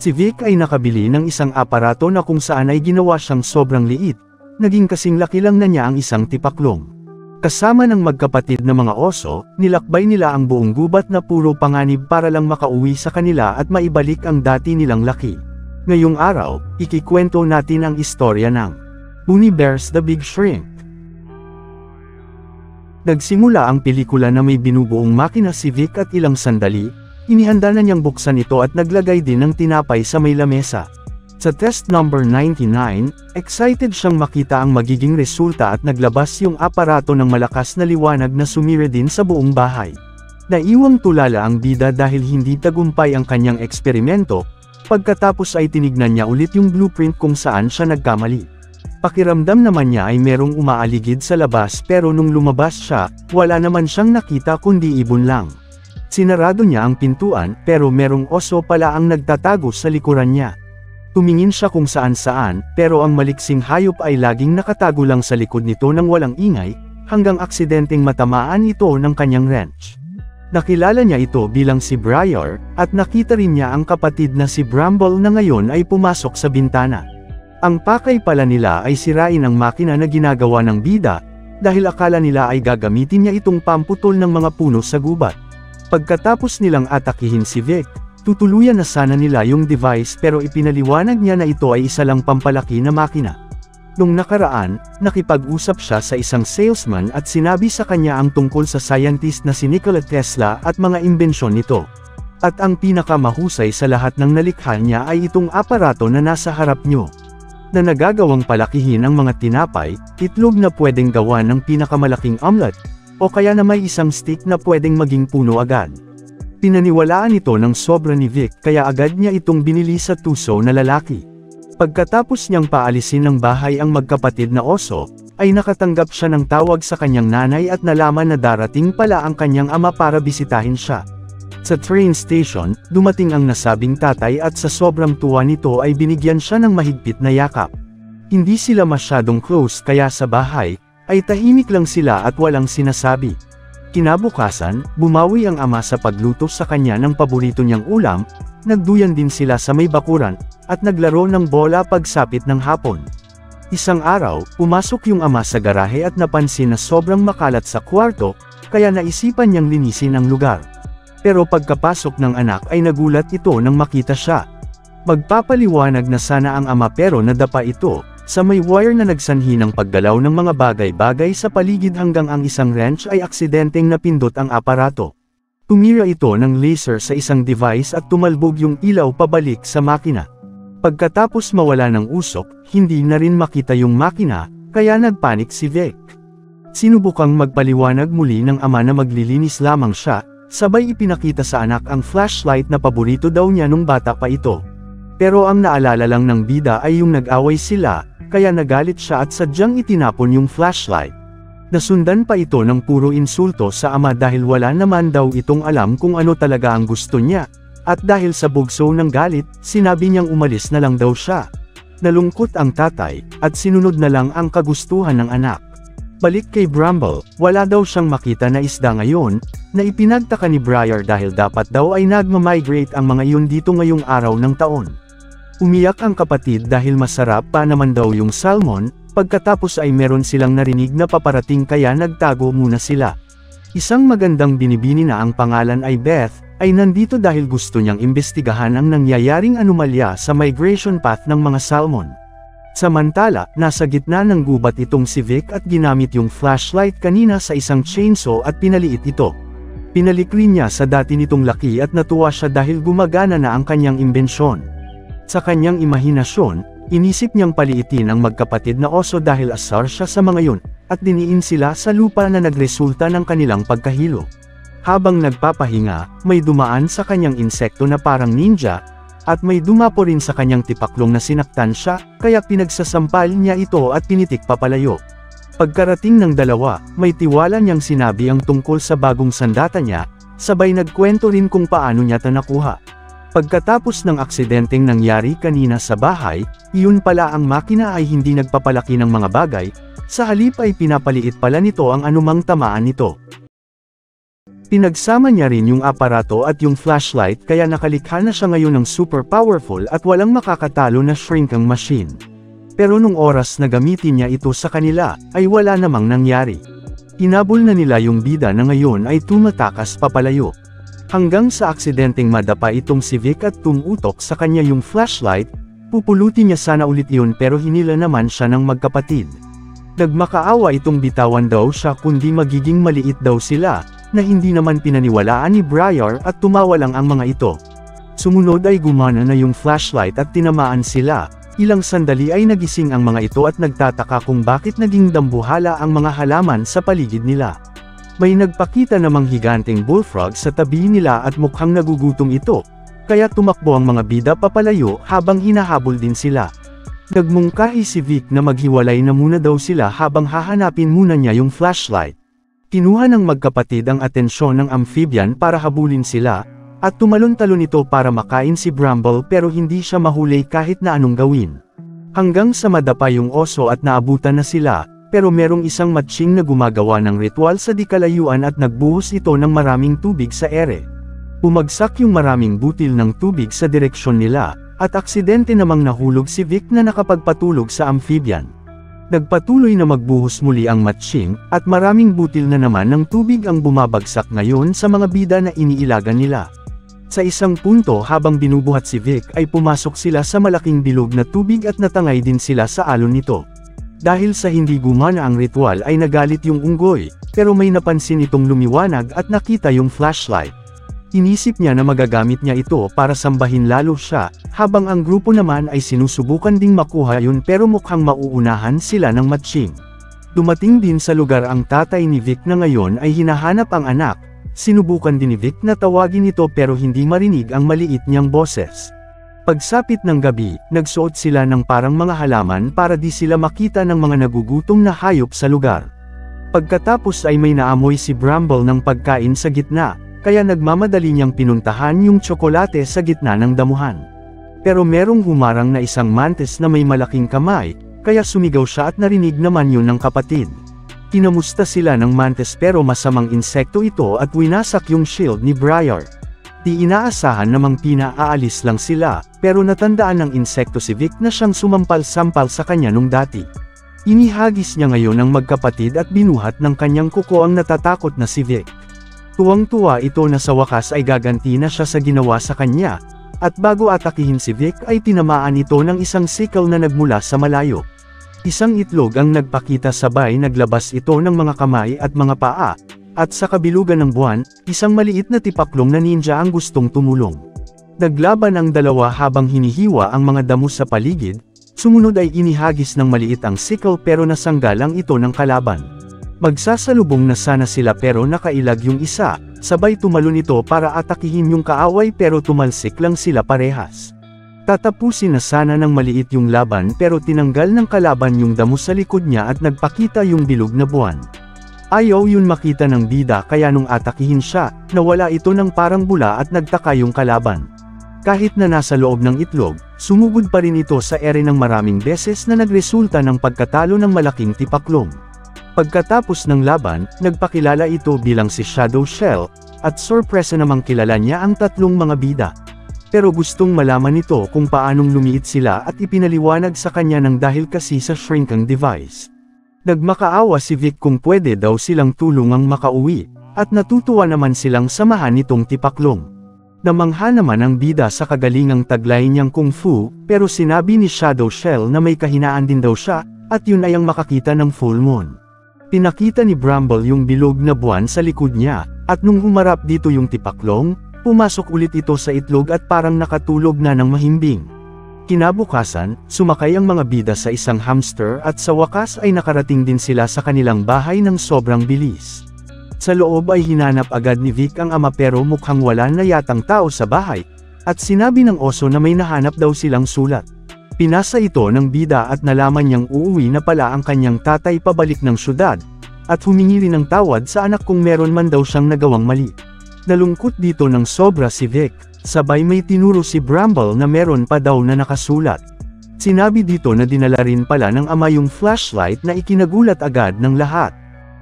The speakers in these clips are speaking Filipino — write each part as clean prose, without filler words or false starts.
Si Vic ay nakabili ng isang aparato na kung saan ay ginawa siyang sobrang liit, naging kasing laki lang na niya ang isang tipaklong. Kasama ng magkapatid na mga oso, nilakbay nila ang buong gubat na puro panganib para lang makauwi sa kanila at maibalik ang dati nilang laki. Ngayong araw, ikikwento natin ang istorya ng Bunny Bears the Big Shrimp. Nagsimula ang pelikula na may binubuong makina si Vic at ilang sandali, inihanda na niyang buksan ito at naglagay din ng tinapay sa may lamesa. Sa test number 99, excited siyang makita ang magiging resulta at naglabas yung aparato ng malakas na liwanag na sumira din sa buong bahay. Naiwang tulala ang bida dahil hindi tagumpay ang kanyang eksperimento, pagkatapos ay tinignan niya ulit yung blueprint kung saan siya nagkamali. Pakiramdam naman niya ay merong umaaligid sa labas pero nung lumabas siya, wala naman siyang nakita kundi ibon lang. Sinarado niya ang pintuan pero merong oso pala ang nagtatago sa likuran niya. Tumingin siya kung saan-saan, pero ang maliksing hayop ay laging nakatago lang sa likod nito nang walang ingay, hanggang aksidenteng matamaan ito ng kanyang wrench. Nakilala niya ito bilang si Briar, at nakita rin niya ang kapatid na si Bramble na ngayon ay pumasok sa bintana. Ang pakay pala nila ay sirain ang makina na ginagawa ng bida, dahil akala nila ay gagamitin niya itong pamputol ng mga puno sa gubat. Pagkatapos nilang atakihin si Vic, tutuluyan na sana nila yung device pero ipinaliwanag niya na ito ay isa lang pampalaki na makina. Nung nakaraan, nakipag-usap siya sa isang salesman at sinabi sa kanya ang tungkol sa scientist na si Nikola Tesla at mga imbensyon nito. At ang pinakamahusay sa lahat ng nalikha niya ay itong aparato na nasa harap nyo. Na nagagawang palakihin ang mga tinapay, itlog na pwedeng gawa ng pinakamalaking omelet, o kaya na may isang stick na pwedeng maging puno agad. Pinaniwalaan ito ng sobra ni Vic kaya agad niya itong binili sa tuso na lalaki. Pagkatapos niyang paalisin ng bahay ang magkapatid na oso, ay nakatanggap siya ng tawag sa kanyang nanay at nalaman na darating pala ang kanyang ama para bisitahin siya. Sa train station, dumating ang nasabing tatay at sa sobrang tuwa nito ay binigyan siya ng mahigpit na yakap. Hindi sila masyadong close kaya sa bahay, ay tahimik lang sila at walang sinasabi. Kinabukasan, bumawi ang ama sa pagluto sa kanya ng paborito niyang ulam, nagduyan din sila sa may bakuran, at naglaro ng bola pagsapit ng hapon. Isang araw, pumasok yung ama sa garahe at napansin na sobrang makalat sa kwarto, kaya naisipan niyang linisin ang lugar. Pero pagkapasok ng anak ay nagulat ito nang makita siya. Magpapaliwanag na sana ang ama pero nadapa ito, sa may wire na nagsanhi ng paggalaw ng mga bagay-bagay sa paligid hanggang ang isang wrench ay aksidenteng napindot ang aparato. Tumira ito ng laser sa isang device at tumalbog yung ilaw pabalik sa makina. Pagkatapos mawala ng usok, hindi na rin makita yung makina, kaya nagpanik si Vic. Sinubukang magpaliwanag muli ng ama na maglilinis lamang siya, sabay ipinakita sa anak ang flashlight na paborito daw niya nung bata pa ito. Pero ang naalala lang ng bida ay yung nag-away sila, kaya nagalit siya at sadyang itinapon yung flashlight. Nasundan pa ito ng puro insulto sa ama dahil wala naman daw itong alam kung ano talaga ang gusto niya, at dahil sa bugso ng galit, sinabi niyang umalis na lang daw siya. Nalungkot ang tatay, at sinunod na lang ang kagustuhan ng anak. Balik kay Bramble, wala daw siyang makita na isda ngayon, na ipinagtaka ni Briar dahil dapat daw ay nagmamigrate ang mga yun dito ngayong araw ng taon. Umiyak ang kapatid dahil masarap pa naman daw yung salmon, pagkatapos ay meron silang narinig na paparating kaya nagtago muna sila. Isang magandang binibini na ang pangalan ay Beth, ay nandito dahil gusto niyang imbestigahan ang nangyayaring anomalya sa migration path ng mga salmon. Samantala, nasa gitna ng gubat itong si Vic at ginamit yung flashlight kanina sa isang chainsaw at pinaliit ito. Pinalikli niya sa dati nitong laki at natuwa siya dahil gumagana na ang kanyang imbensyon. Sa kanyang imahinasyon, inisip niyang paliitin ang magkapatid na oso dahil asar siya sa mga yun, at diniin sila sa lupa na nagresulta ng kanilang pagkahilo. Habang nagpapahinga, may dumaan sa kanyang insekto na parang ninja, at may dumapo rin sa kanyang tipaklong na sinaktan siya, kaya pinagsasampal niya ito at pinitik papalayo. Pagkarating ng dalawa, may tiwala niyang sinabi ang tungkol sa bagong sandata niya, sabay nagkwento rin kung paano niya ito nakuha. Pagkatapos ng aksidenteng nangyari kanina sa bahay, iyon pala ang makina ay hindi nagpapalaki ng mga bagay, sa halip ay pinapaliit pala nito ang anumang tamaan nito. Pinagsama niya rin yung aparato at yung flashlight kaya nakalikha na siya ngayon ng super powerful at walang makakatalo na shrinking machine. Pero nung oras na gamitin niya ito sa kanila, ay wala namang nangyari. Hinabol na nila yung bida na ngayon ay tumatakas papalayo. Hanggang sa aksidenteng madapa itong si Vic at tumutok sa kanya yung flashlight, pupulutin niya sana ulit yun pero hinila naman siya ng magkapatid. Nagmakaawa itong bitawan daw siya kundi magiging maliit daw sila, na hindi naman pinaniwalaan ni Briar at tumawa lang ang mga ito. Sumunod ay gumana na yung flashlight at tinamaan sila, ilang sandali ay nagising ang mga ito at nagtataka kung bakit naging dambuhala ang mga halaman sa paligid nila. May nagpakita namang higanteng bullfrog sa tabi nila at mukhang nagugutom ito, kaya tumakbo ang mga bida papalayo habang hinahabol din sila. Nagmungkahi si Vic na maghiwalay na muna daw sila habang hahanapin muna niya yung flashlight. Kinuha ng magkapatid ang atensyon ng amphibian para habulin sila, at tumalon-talon ito para makain si Bramble pero hindi siya mahuli kahit na anong gawin. Hanggang sa madapa yung oso at naabutan na sila, pero merong isang matching na gumagawa ng ritual sa dikalayuan at nagbuhos ito ng maraming tubig sa ere. Bumagsak yung maraming butil ng tubig sa direksyon nila, at aksidente namang nahulog si Vic na nakapagpatulog sa amphibian. Nagpatuloy na magbuhos muli ang matching, at maraming butil na naman ng tubig ang bumabagsak ngayon sa mga bida na iniilagan nila. Sa isang punto habang binubuhat si Vic ay pumasok sila sa malaking bilog na tubig at natangay din sila sa alon nito. Dahil sa hindi gumana ang ritual ay nagalit yung unggoy, pero may napansin itong lumiwanag at nakita yung flashlight. Inisip niya na magagamit niya ito para sambahin lalo siya, habang ang grupo naman ay sinusubukan ding makuha yun pero mukhang mauunahan sila ng matching. Dumating din sa lugar ang tatay ni Vic na ngayon ay hinahanap ang anak, sinubukan din ni Vic na tawagin ito pero hindi marinig ang maliit niyang boses. Pagsapit ng gabi, nagsuot sila ng parang mga halaman para di sila makita ng mga nagugutom na hayop sa lugar. Pagkatapos ay may naamoy si Bramble ng pagkain sa gitna, kaya nagmamadali niyang pinuntahan yung tsokolate sa gitna ng damuhan. Pero merong humarang na isang mantis na may malaking kamay, kaya sumigaw siya at narinig naman yun ng kapatid. Kinamusta sila ng mantis pero masamang insekto ito at winasak yung shield ni Briar. Di inaasahan namang pinaalis lang sila, pero natandaan ng insekto si Vic na siyang sumampal-sampal sa kanya nung dati. Inihagis niya ngayon ang magkapatid at binuhat ng kanyang kuko ang natatakot na si Vic. Tuwang-tuwa ito na sa wakas ay gaganti na siya sa ginawa sa kanya, at bago atakihin si Vic ay tinamaan ito ng isang sickle na nagmula sa malayo. Isang itlog ang nagpakita sabay naglabas ito ng mga kamay at mga paa, at sa kabilugan ng buwan, isang maliit na tipaklong na ninja ang gustong tumulong. Naglaban ang dalawa habang hinihiwa ang mga damo sa paligid, sumunod ay inihagis ng maliit ang sickle pero nasanggalang ito ng kalaban. Magsasalubong na sana sila pero nakailag yung isa, sabay tumalon ito para atakihin yung kaaway pero tumalsik lang sila parehas. Tatapusin na sana ng maliit yung laban pero tinanggal ng kalaban yung damo sa likod niya at nagpakita yung bilog na buwan. Ayaw yun makita ng bida kaya nung atakihin siya, nawala ito ng parang bula at nagtaka yung kalaban. Kahit na nasa loob ng itlog, sumugod pa rin ito sa ere ng maraming beses na nagresulta ng pagkatalo ng malaking tipaklong. Pagkatapos ng laban, nagpakilala ito bilang si Shadow Shell, at sorpresa namang kilala niya ang tatlong mga bida. Pero gustong malaman nito kung paanong lumiit sila at ipinaliwanag sa kanya ng dahil kasi sa shrinking device. Nagmakaawa si Vic kung pwede daw silang tulungang makauwi, at natutuwa naman silang samahan nitong tipaklong. Namangha naman ang bida sa kagalingang taglay niyang kung fu, pero sinabi ni Shadow Shell na may kahinaan din daw siya, at yun ay ang makakita ng full moon. Pinakita ni Bramble yung bilog na buwan sa likod niya, at nung humarap dito yung tipaklong, pumasok ulit ito sa itlog at parang nakatulog na ng mahimbing. Kinabukasan, sumakay ang mga bida sa isang hamster at sa wakas ay nakarating din sila sa kanilang bahay ng sobrang bilis. Sa loob ay hinanap agad ni Vic ang ama pero mukhang wala na yatang tao sa bahay, at sinabi ng oso na may nahanap daw silang sulat. Pinasa ito ng bida at nalaman niyang uuwi na pala ang kanyang tatay pabalik ng syudad, at humingi rin ng tawad sa anak kung meron man daw siyang nagawang mali. Nalungkot dito ng sobra si Vic, sabay may tinuro si Bramble na meron pa daw na nakasulat. Sinabi dito na dinala rin pala ng ama yung flashlight na ikinagulat agad ng lahat.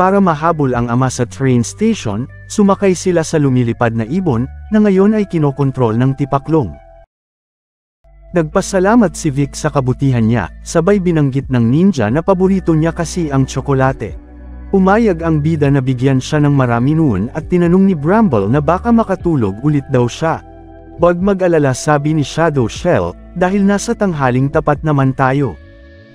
Para mahabol ang ama sa train station, sumakay sila sa lumilipad na ibon, na ngayon ay kinokontrol ng tipaklong. Nagpasalamat si Vic sa kabutihan niya, sabay binanggit ng ninja na paborito niya kasi ang tsokolate. Umayag ang bida na bigyan siya ng marami noon at tinanong ni Bramble na baka makatulog ulit daw siya. Wag mag-alala, sabi ni Shadow Shell, dahil nasa tanghaling tapat naman tayo.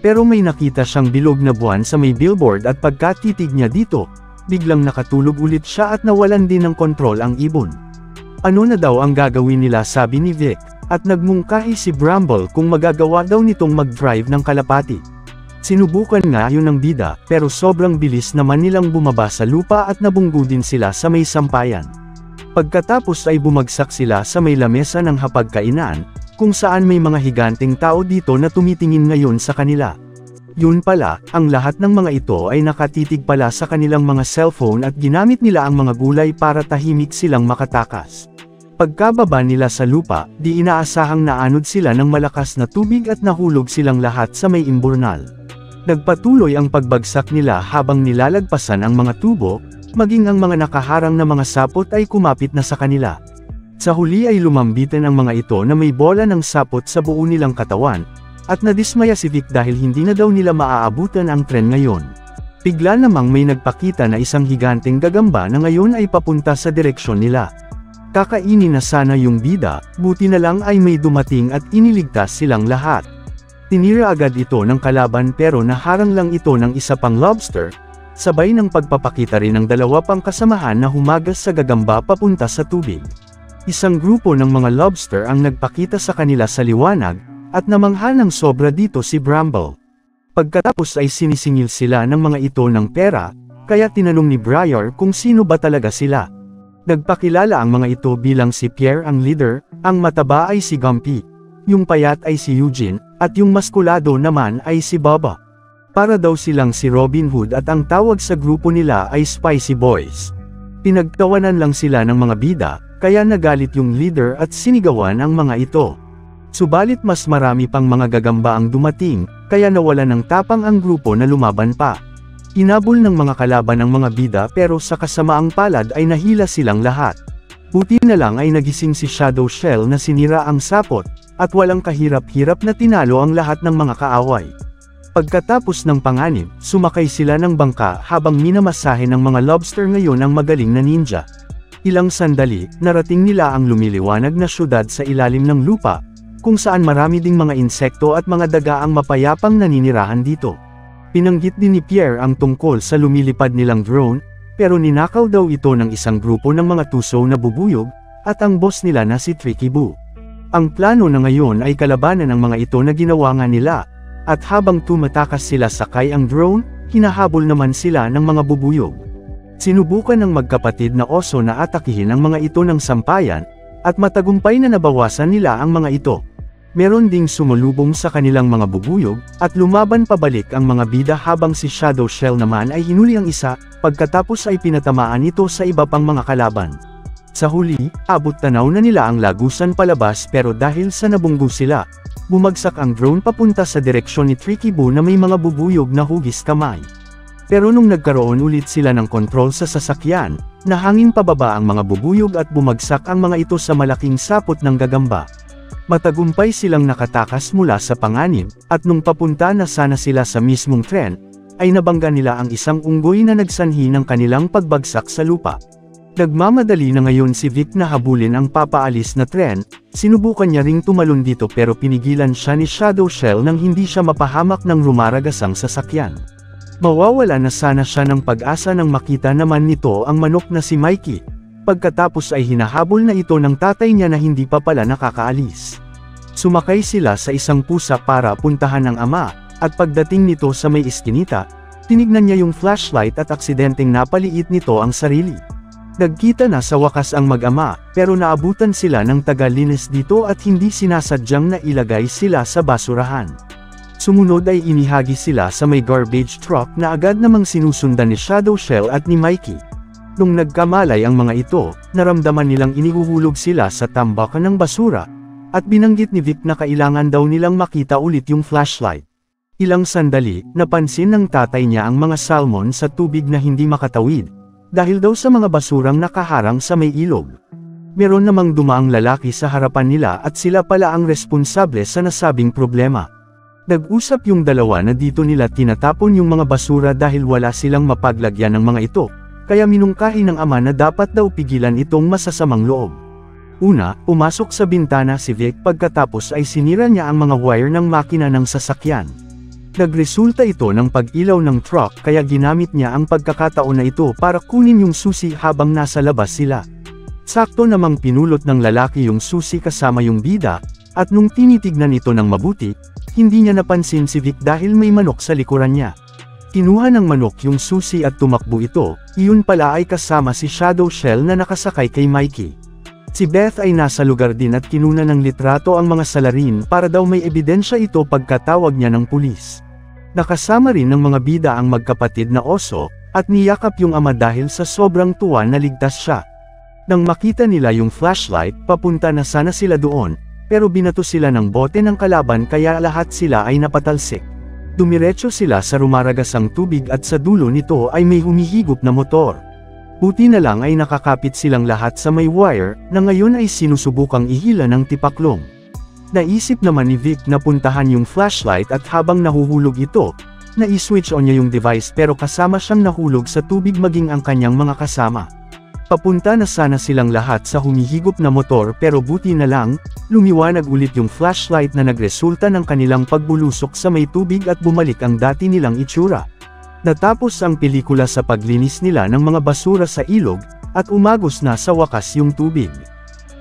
Pero may nakita siyang bilog na buwan sa may billboard at pagkatitig niya dito, biglang nakatulog ulit siya at nawalan din ng kontrol ang ibon. Ano na daw ang gagawin nila, sabi ni Vic, at nagmungkahi si Bramble kung magagawa daw nitong mag-drive ng kalapati. Sinubukan nga yun ng bida, pero sobrang bilis naman nilang bumaba sa lupa at nabunggo din sila sa may sampayan. Pagkatapos ay bumagsak sila sa may lamesa ng hapagkainan, kung saan may mga higanteng tao dito na tumitingin ngayon sa kanila. Yun pala, ang lahat ng mga ito ay nakatitig pala sa kanilang mga cellphone at ginamit nila ang mga gulay para tahimik silang makatakas. Pagkababa nila sa lupa, di inaasahang naanod sila ng malakas na tubig at nahulog silang lahat sa may imburnal. Nagpatuloy ang pagbagsak nila habang nilalagpasan ang mga tubo, maging ang mga nakaharang na mga sapot ay kumapit na sa kanila. Sa huli ay lumambitin ang mga ito na may bola ng sapot sa buo nilang katawan, at nadismaya si Vic dahil hindi na daw nila maaabutan ang tren ngayon. Bigla namang may nagpakita na isang higanteng gagamba na ngayon ay papunta sa direksyon nila. Kakainin na sana yung bida, buti na lang ay may dumating at iniligtas silang lahat. Tinira agad ito ng kalaban pero naharang lang ito ng isa pang lobster, sabay ng pagpapakita rin ng dalawa pang kasamahan na humagas sa gagamba papunta sa tubig. Isang grupo ng mga lobster ang nagpakita sa kanila sa liwanag, at namangha ng sobra dito si Bramble. Pagkatapos ay sinisingil sila ng mga ito ng pera, kaya tinanong ni Briar kung sino ba talaga sila. Nagpakilala ang mga ito bilang si Pierre ang leader, ang mataba ay si Gumpy, yung payat ay si Eugene, at yung maskulado naman ay si Baba. Para daw silang si Robin Hood at ang tawag sa grupo nila ay Spicy Boys. Pinagtawanan lang sila ng mga bida, kaya nagalit yung leader at sinigawan ang mga ito. Subalit mas marami pang mga gagamba ang dumating, kaya nawala ng tapang ang grupo na lumaban pa. Inabol ng mga kalaban ang mga bida pero sa kasamaang palad ay nahila silang lahat. Buti na lang ay nagising si Shadow Shell na sinira ang sapot, at walang kahirap-hirap na tinalo ang lahat ng mga kaaway. Pagkatapos ng panganib, sumakay sila ng bangka habang minamasahe ng mga lobster ngayon ang magaling na ninja. Ilang sandali, narating nila ang lumiliwanag na syudad sa ilalim ng lupa, kung saan marami ding mga insekto at mga daga ang mapayapang naninirahan dito. Pinanggit din ni Pierre ang tungkol sa lumilipad nilang drone, pero ninakaw daw ito ng isang grupo ng mga tuso na bubuyog, at ang boss nila na si Tricky Boo. Ang plano na ngayon ay kalabanan ng mga ito na ginawa nga nila, at habang tumatakas sila sakay ang drone, hinahabol naman sila ng mga bubuyog. Sinubukan ng magkapatid na oso na atakihin ang mga ito ng sampayan, at matagumpay na nabawasan nila ang mga ito. Meron ding sumulubong sa kanilang mga bubuyog, at lumaban pabalik ang mga bida habang si Shadow Shell naman ay hinuli ang isa, pagkatapos ay pinatamaan ito sa iba pang mga kalaban. Sa huli, abot tanaw na nila ang lagusan palabas pero dahil sa nabunggo sila, bumagsak ang drone papunta sa direksyon ni Tricky Boo na may mga bubuyog na hugis kamay. Pero nung nagkaroon ulit sila ng kontrol sa sasakyan, nahangin pababa ang mga bubuyog at bumagsak ang mga ito sa malaking sapot ng gagamba. Matagumpay silang nakatakas mula sa panganib, at nung papunta na sana sila sa mismong tren, ay nabangga nila ang isang unggoy na nagsanhi ng kanilang pagbagsak sa lupa. Nagmamadali na ngayon si Vic na habulin ang papaalis na tren, sinubukan niya ring tumalon dito pero pinigilan siya ni Shadow Shell nang hindi siya mapahamak ng rumaragasang sasakyan. Mawawala na sana siya ng pag-asa nang makita naman nito ang manok na si Mikey. Pagkatapos ay hinahabol na ito ng tatay niya na hindi pa pala nakakaalis. Sumakay sila sa isang pusa para puntahan ang ama, at pagdating nito sa may iskinita, tinignan niya yung flashlight at aksidenteng napaliit nito ang sarili. Nagkita na sa wakas ang mag-ama, pero naabutan sila ng tagalinis dito at hindi sinasadyang na ilagay sila sa basurahan. Sumunod ay inihagi sila sa may garbage truck na agad namang sinusundan ni Shadow Shell at ni Mikey. Nung nagkamalay ang mga ito, naramdaman nilang inihuhulog sila sa tambakan ng basura, at binanggit ni Vic na kailangan daw nilang makita ulit yung flashlight. Ilang sandali, napansin ng tatay niya ang mga salmon sa tubig na hindi makatawid, dahil daw sa mga basurang nakaharang sa may ilog. Meron namang dumaang lalaki sa harapan nila at sila pala ang responsable sa nasabing problema. Nag-usap yung dalawa na dito nila tinatapon yung mga basura dahil wala silang mapaglagyan ng mga ito, kaya minungkahi ng ama na dapat daw pigilan itong masasamang loob. Una, pumasok sa bintana si Vic pagkatapos ay sinira niya ang mga wire ng makina ng sasakyan. Nagresulta ito ng pag-ilaw ng truck kaya ginamit niya ang pagkakataon na ito para kunin yung susi habang nasa labas sila. Sakto namang pinulot ng lalaki yung susi kasama yung bida, at nung tinitignan ito ng mabuti, hindi niya napansin si Vic dahil may manok sa likuran niya. Kinuha ng manok yung susi at tumakbo ito, iyon pala ay kasama si Shadow Shell na nakasakay kay Mikey. Si Beth ay nasa lugar din at kinuna ng litrato ang mga salarin para daw may ebidensya ito pagkatawag niya ng pulis. Nakasama rin ng mga bida ang magkapatid na oso, at niyakap yung ama dahil sa sobrang tuwa na ligtas siya. Nang makita nila yung flashlight, papunta na sana sila doon, pero binato sila ng bote ng kalaban kaya lahat sila ay napatalsik. Dumiretso sila sa rumaragasang tubig at sa dulo nito ay may humihigop na motor. Buti na lang ay nakakapit silang lahat sa may wire, na ngayon ay sinusubukang ihila ng tipaklong. Naisip naman ni Vic na puntahan yung flashlight at habang nahuhulog ito, na-switch on niya yung device pero kasama siyang nahulog sa tubig maging ang kanyang mga kasama. Papunta na sana silang lahat sa humihigop na motor pero buti na lang, lumiwanag ulit yung flashlight na nagresulta ng kanilang pagbulusok sa may tubig at bumalik ang dati nilang itsura. Natapos ang pelikula sa paglinis nila ng mga basura sa ilog, at umagos na sa wakas yung tubig.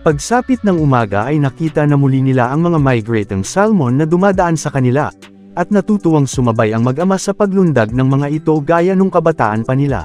Pagsapit ng umaga ay nakita na muli nila ang mga migrating salmon na dumadaan sa kanila, at natutuwang sumabay ang mag-ama sa paglundag ng mga ito gaya nung kabataan pa nila.